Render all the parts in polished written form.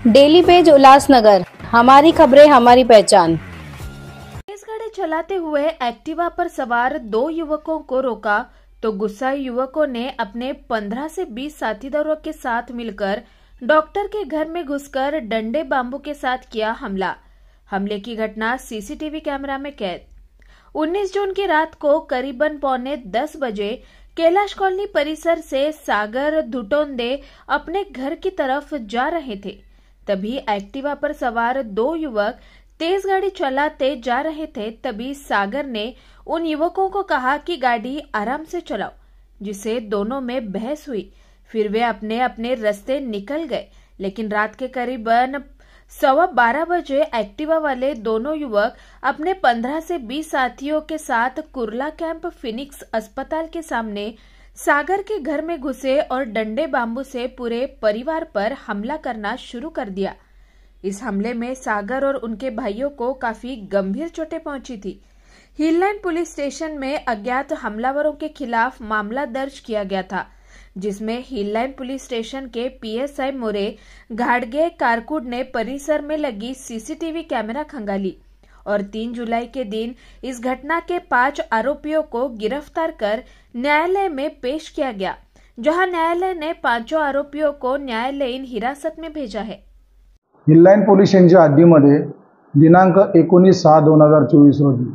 Daily page Ulhasnagar, हमारी खबरें हमारी पहचान। तेज गाड़ी चलाते हुए एक्टिवा पर सवार दो युवकों को रोका तो गुस्साए युवकों ने अपने 15 से 20 साथीदारों के साथ मिलकर डॉक्टर के घर में घुसकर डंडे बांबू के साथ किया हमला। हमले की घटना सीसीटीवी कैमरा में कैद। 19 जून की रात को करीबन 9:45 बजे कैलाश कॉलोनी परिसर से सागर धुटोंदे अपने घर की तरफ जा रहे थे। तभी एक्टिवा पर सवार दो युवक तेज गाड़ी चलाते जा रहे थे। तभी सागर ने उन युवकों को कहा कि गाड़ी आराम से चलाओ, जिससे दोनों में बहस हुई। फिर वे अपने अपने रास्ते निकल गए। लेकिन रात के करीबन 12:15 बजे एक्टिवा वाले दोनों युवक अपने 15 से 20 साथियों के साथ कुर्ला कैंप फिनिक्स अस्पताल के सामने सागर के घर में घुसे और डंडे बांबू से पूरे परिवार पर हमला करना शुरू कर दिया। इस हमले में सागर और उनके भाइयों को काफी गंभीर चोटें पहुंची थी। हिल लाइन पुलिस स्टेशन में अज्ञात हमलावरों के खिलाफ मामला दर्ज किया गया था, जिसमें हिल लाइन पुलिस स्टेशन के पीएसआई मोरे घाटगे कारकुड ने परिसर में लगी सीसीटीवी कैमरा खंगाली और 3 जुलाई के दिन इस घटना के 5 आरोपियों को गिरफ्तार कर न्यायालय में पेश किया गया, जहां न्यायालय ने 5 आरोपियों को न्यायालयीन हिरासत में भेजा है। हिल लाइन पोलीस स्टेशनच्या हद्दीमध्ये दिनांक 19/6/2024 रोजी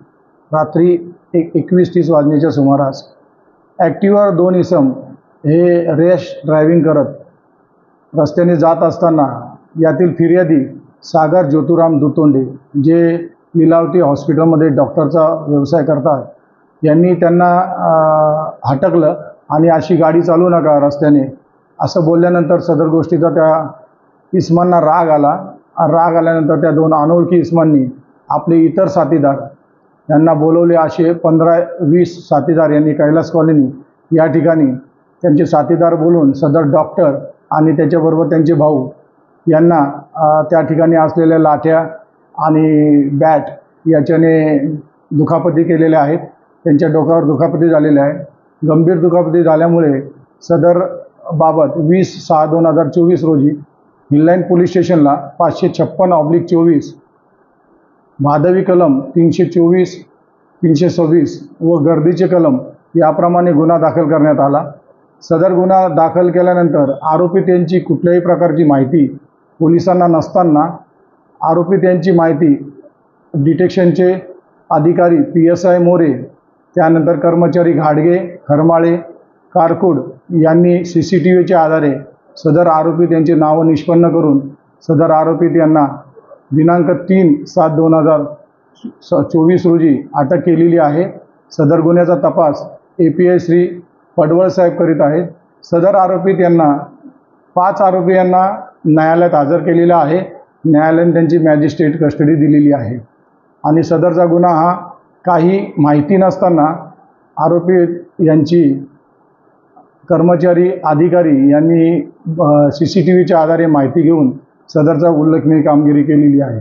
रात्री 21:30 वाजण्याच्या सुमारास ॲक्टिवावर 2 इसम हे रॅश ड्रायव्हिंग करत रस्त्याने जात असताना यातील फिर्यादी सागर ज्योतिराम दुतोंडे, जे लीलावती हॉस्पिटलमध्ये डॉक्टरचा व्यवसाय करतात, यांनी त्यांना हटकलं आणि अशी गाडी चालू नका रस्त्याने असं बोलल्यानंतर सदर गोष्टीचा त्या इसमांना राग आला। राग आल्यानंतर त्या 2 अनोळखी इसमांनी आपले इतर साथीदार यांना बोलवले। असे 15-20 साथीदार यांनी कैलास कॉलनी या ठिकाणी त्यांचे साथीदार बोलून सदर डॉक्टर आणि त्याच्याबरोबर त्यांचे भाऊ यांना त्या ठिकाणी असलेल्या लाठ्या आणि बॅट याच्याने दुखापती केलेल्या आहेत। त्यांच्या डोक्यावर दुखापती झालेली आहे। गंभीर दुखापती झाल्यामुळे सदर बाबत 20/6/2024 रोजी हिल लाइन पोलीस स्टेशनला 556/24 भादवी कलम 324, 326 व गर्दीचे कलम याप्रमाणे गुन्हा दाखल करण्यात आला। सदर गुन्हा दाखल केल्यानंतर आरोपी यांची कुठल्याही प्रकारची माहिती पोलिसांना नसताना आरोपी यांची माहिती डिटेक्शनचे अधिकारी पीएसआय मोरे, त्यानंतर कर्मचारी घाटगे, खरमाळे, कारकुड यांनी सीसीटीव्हीच्या आधारे सदर आरोपी यांची नावं निष्पन्न करून सदर आरोपी यांना दिनांक 3/7/2024 रोजी अटक केलेली आहे। सदर गुन्ह्याचा तपास एपीआय श्री पडवळ साहेब करीत आहेत। सदर आरोपी यांना 5 आरोपी यांना न्यायालयात हजर केलेला आहे। न्यायालयाने त्यांची मॅजिस्ट्रेट कस्टडी दिलेली आहे आणि सदरचा गुन्हा हा काही माहिती नसताना आरोपी यांची कर्मचारी अधिकारी यांनी सीसीटीव्हीच्या आधारे माहिती घेऊन सदरचा उल्लेखनीय कामगिरी केलेली आहे।